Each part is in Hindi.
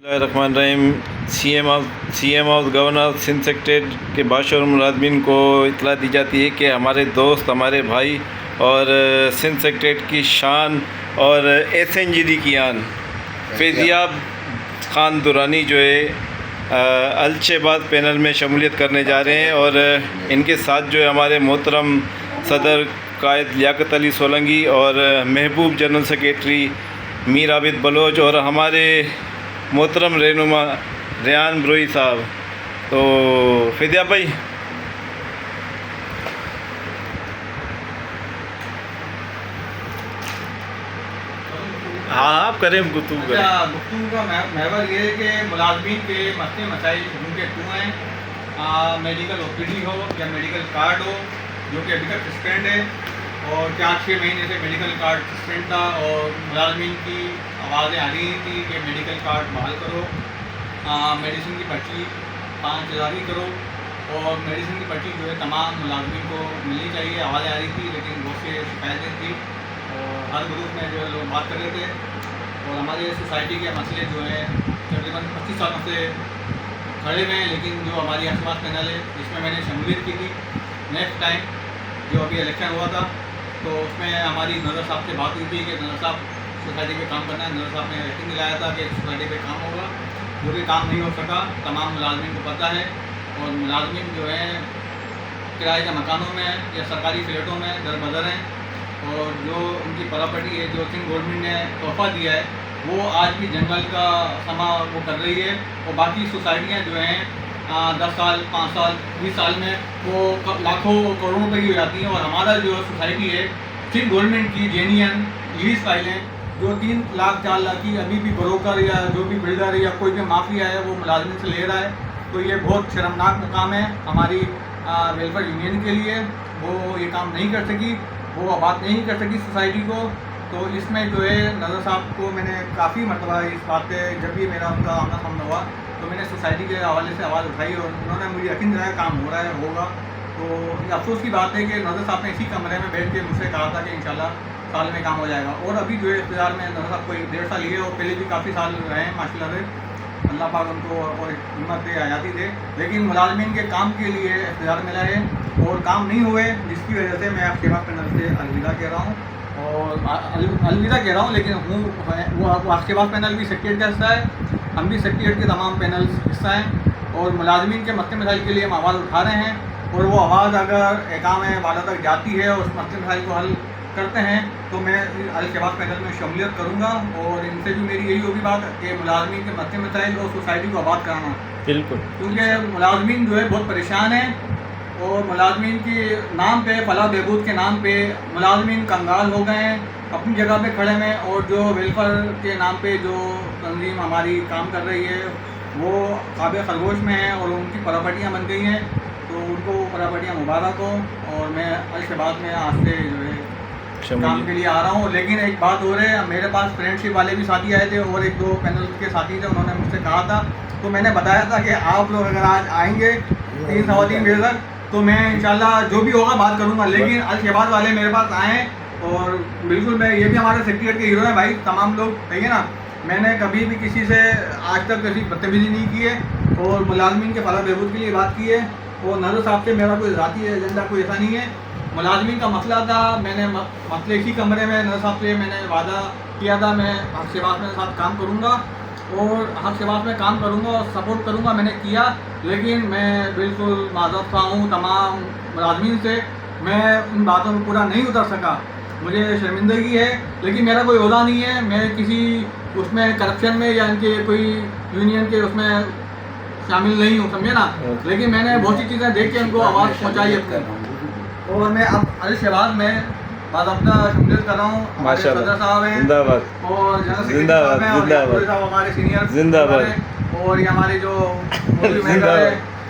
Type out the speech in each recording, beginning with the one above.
Rahim CM of governor Sindh secretariat के बादशाह और मुलाजमीन को इतला दी जाती है कि हमारे दोस्त, हमारे भाई और सिंध सेक्रेटरीट की शान और SNGD की आन फैज़ियाब खान दुरानी जो है अल-शबाब पैनल में शमूलियत करने जा रहे हैं। और इनके साथ जो है हमारे मोहतरम सदर कायद लियाकत अली सोलंकी और महबूब जनरल सेक्रेटरी मीर आबिद बलोच और हमारे मोहतरम रहनुमा रेहान ब्रोई साहब। तो फैज़ियाब भाई, हाँ आप करें गुफ्तगू करें। गुफ्तगू का महवर ये है कि मुलाजमीन के मसले मसाइल ढूंढे क्यों हैं। मेडिकल OPD हो या मेडिकल कार्ड हो, जो कि अभी तक सस्पेंड है और 4-6 महीने से मेडिकल कार्ड सस्पेंड था और मुलाजमीन की आवाज़ें आ रही थी कि मेडिकल कार्ड बहाल करो, मेडिसिन की पर्ची 5,000 ही करो और मेडिसिन की पर्ची जो है तमाम मुलाजमीन को मिलनी चाहिए। आवाज़ें आ रही थी लेकिन बहुत से शिकायतें थी और हर ग्रुप में जो है लोग बात कर रहे थे। और हमारे सोसाइटी के मसले जो हैं तकरीबन 25 सालों से खड़े हुए हैं, लेकिन जो हमारी अखबार पैनल है जिसमें मैंने शमूलियत की थी नेक्स्ट टाइम जो अभी इलेक्शन हुआ था, तो उसमें हमारी नज़र साहब से बात हुई थी कि नज़र साहब सोसाइटी पे काम करना है। नज़र साहब ने रेटिंग दिलाया था कि सोसाइटी पे काम होगा, जो कि काम नहीं हो सका। तमाम मुलाजमीन को पता है और मुलाजमीन जो है किराए के मकानों में या सरकारी फ्लैटों में दर बदर हैं और जो उनकी प्रॉपर्टी है जो सिंध गवर्नमेंट ने तोहफा दिया है वो आज भी जंगल का समा वो कर रही है। और बाकी सोसाइटियाँ जो हैं 10 साल, 5 साल, 20 साल में वो लाखों करोड़ों रुपये की हो जाती हैं। और हमारा जो सोसाइटी है सिंध गवर्नमेंट की जेन्युइन लीज फाइलें जो 3 लाख 4 लाख की अभी भी ब्रोकर या जो भी बिल्डर या कोई भी माफिया है वो मुलाजमिन से ले रहा है, तो ये बहुत शर्मनाक मुकाम है हमारी वेलफेयर यूनियन के लिए। वो ये काम नहीं कर सकी, वो बात नहीं कर सकी सोसाइटी को। तो इसमें जो है नज़र साहब को मैंने काफ़ी मरतबा इस बात पे जब भी मेरा उनका आमना सामना हुआ तो मैंने सोसाइटी के हवाले से आवाज़ उठाई और उन्होंने मुझे यकीन दिलाया काम हो रहा है, होगा। तो ये अफसोस की बात है कि नज़र साहब ने इसी कमरे में बैठ के मुझसे कहा था कि इंशाल्लाह साल में काम हो जाएगा। और अभी जो है इख्तियार में नज़र साहब को 1.5 साल लिए और पहले भी काफ़ी साल रहे हैं माशाल्लाह से, अल्लाह पाक उनको और हिम्मत दे, आज़ादी दे। लेकिन मुलाजमीन के काम के लिए इख्तियार मिला है और काम नहीं हुए, जिसकी वजह से मैं आपके पास पैनल से अलविदा कह रहा हूँ और अलविदा कह रहा हूँ। लेकिन वो आपके पास पैनल भी सेक्रेटरीट का हिस्सा है, हम भी सेक्रेटरीट के तमाम पैनल हिस्सा हैं और मुलाजमीन के मसले मसाइल के लिए हम आवाज़ उठा रहे हैं। और वो आवाज़ अगर एकाम वाला तक जाती है और उस मसले मसाइल को हल करते हैं तो मैं अल-शबाब पैनल में शमूलियत करूँगा। और इनसे भी मेरी यही होगी बात कि मुलाजमीन के मसले मसाइल और सोसाइटी को आबाद कराना, बिल्कुल, क्योंकि मुलाजमीन जो है बहुत परेशान है और मुलाजमीन के नाम पे, फलाह बहबूद के नाम पे मुलाजमीन कंगाल हो गए हैं, अपनी जगह पे खड़े हैं। और जो वेलफेयर के नाम पे जो तंजीम हमारी काम कर रही है वो काबे खरगोश में है और उनकी प्रॉपर्टियाँ बन गई हैं, तो उनको प्रॉपर्टियाँ मुबारक हो। और मैं अल-शबाब में आज से जो है काम के लिए आ रहा हूँ। लेकिन एक बात हो रही है, मेरे पास फ्रेंडशिप वाले भी साथी आए थे और 1-2 पैनल के साथी थे, उन्होंने मुझसे कहा था, तो मैंने बताया था कि आप लोग अगर आज आएंगे 3-3 बजे तक तो मैं इंशाल्लाह जो भी होगा बात करूँगा। लेकिन अल-शबाब वाले मेरे पास आए और बिल्कुल मैं ये भी हमारे सेक्रेटरीट के हीरो हैं भाई, तमाम लोग, ठीक है ना। मैंने कभी भी किसी से आज तक किसी बदतमीजी नहीं की है और मुलाजमीन के फलाह बहबूद के लिए बात की है। और नज़र साहब से मेरा कोई ज़ाती एजेंडा कोई ऐसा नहीं है। मुलाजमीन का मसला था, मैंने मसले इसी कमरे में नज़र साहब से मैंने वादा किया था मैं अल-शबाब के साथ काम करूँगा और अल-शबाब में काम करूँगा और सपोर्ट करूँगा, मैंने किया। लेकिन मैं बिल्कुल माज़रत खा हूँ तमाम मुलाजमीन से, मैं उन बातों में पूरा नहीं उतर सका, मुझे शर्मिंदगी है। लेकिन मेरा कोई ओहदा नहीं है, मैं किसी उसमें करप्शन में या इनके कोई यूनियन के उसमें शामिल नहीं हूँ, समझे ना। लेकिन मैंने बहुत सी चीज़ें देख के उनको आवाज़ पहुँचाई है और मैं अब अल-शबाब में बात अपना शमूलियत कर रहा हूँ। हमारे सदर साहब हैं जिंदाबाद और जनरल सेक्रेटरी साहब हमारे सीनियर जिंदाबाद और ये हमारे जो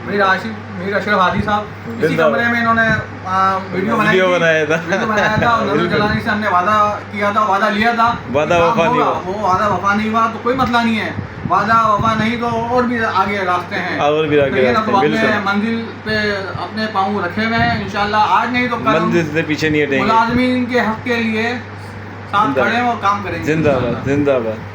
मीर अशरफ हादी साहब, इसी कमरे में इन्होंने वीडियो बनाया था और नजर जलाने से हमने वादा किया था, वादा लिया था, वादा वफा नहीं हुआ, वो वादा वफा नहीं हुआ। तो कोई मसला नहीं है, वादा वफा नहीं तो और भी आगे रास्ते हैं, और भी आगे रास्ते तो अपने मंजिल पे अपने पाँव रखे हुए हैं इंशाल्लाह। आज नहीं तो कल मंजिल से पीछे नहीं हटेंगे, मुलाजमीन के हक के लिए साथ खड़े और काम करेंगे। जिंदाबाद जिंदाबाद।